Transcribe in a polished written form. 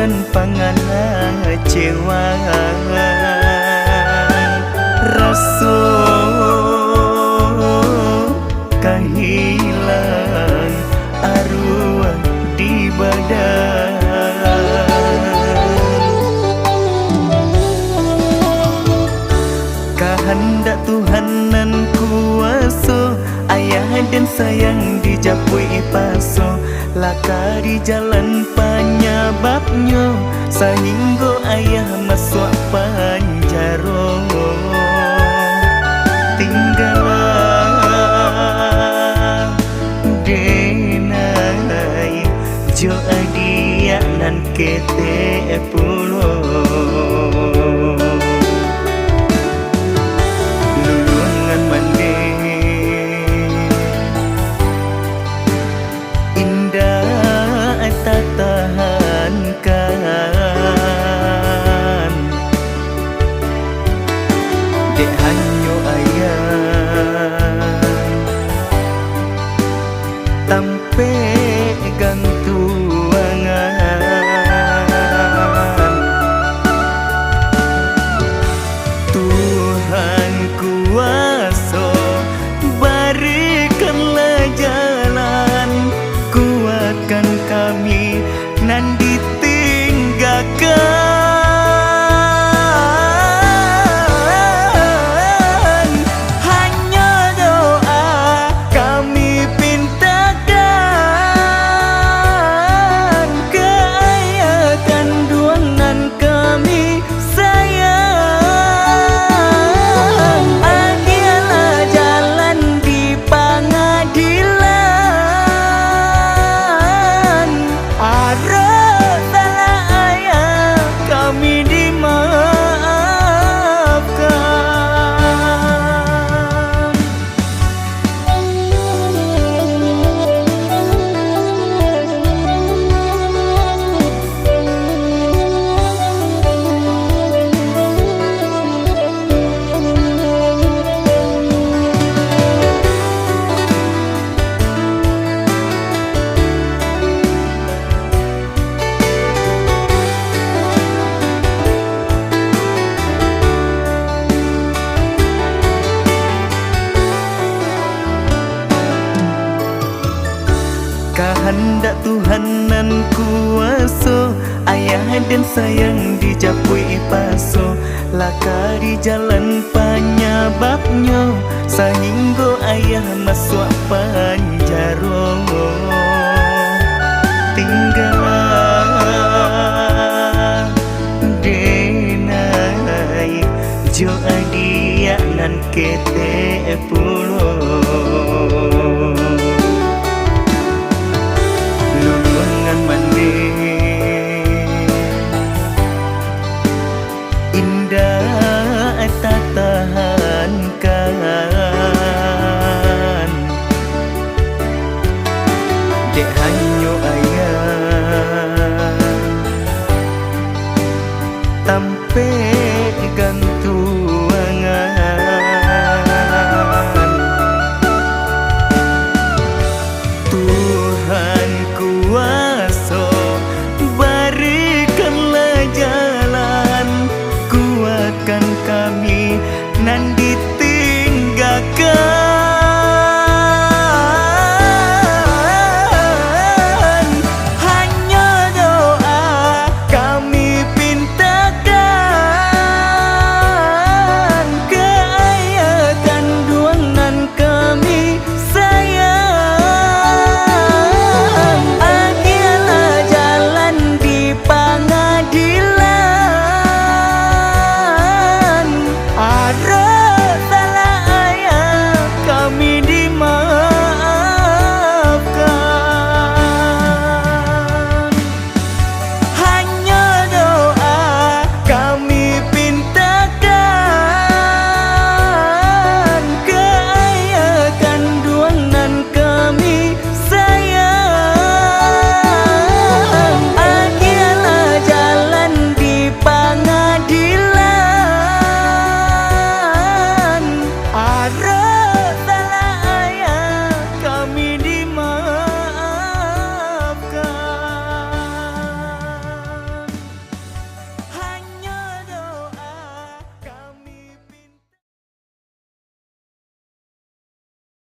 nan pangana cewa rasa kahilang arwah di badan. Kehendak Tuhan nan kuasa, ayah dan sayang dijapui paso, laka di jalan penyebabnya sehingga ayah masuk penjara. Tinggallah denai jo adia nan kete pulo. Lulungan mande indah tatahankan dek hanyo ayah tampe gantuangan. Tuhan kuasa berikanlah jalan, kuatkan kami nan ditinggalkan. Kehendak Tuhan nan kuasa, ayah dan sayang dijapui paso, laka di jalan penyebabnya sehingga ayah masuk penjara. Tinggallah denai jo adia nan kete pulo.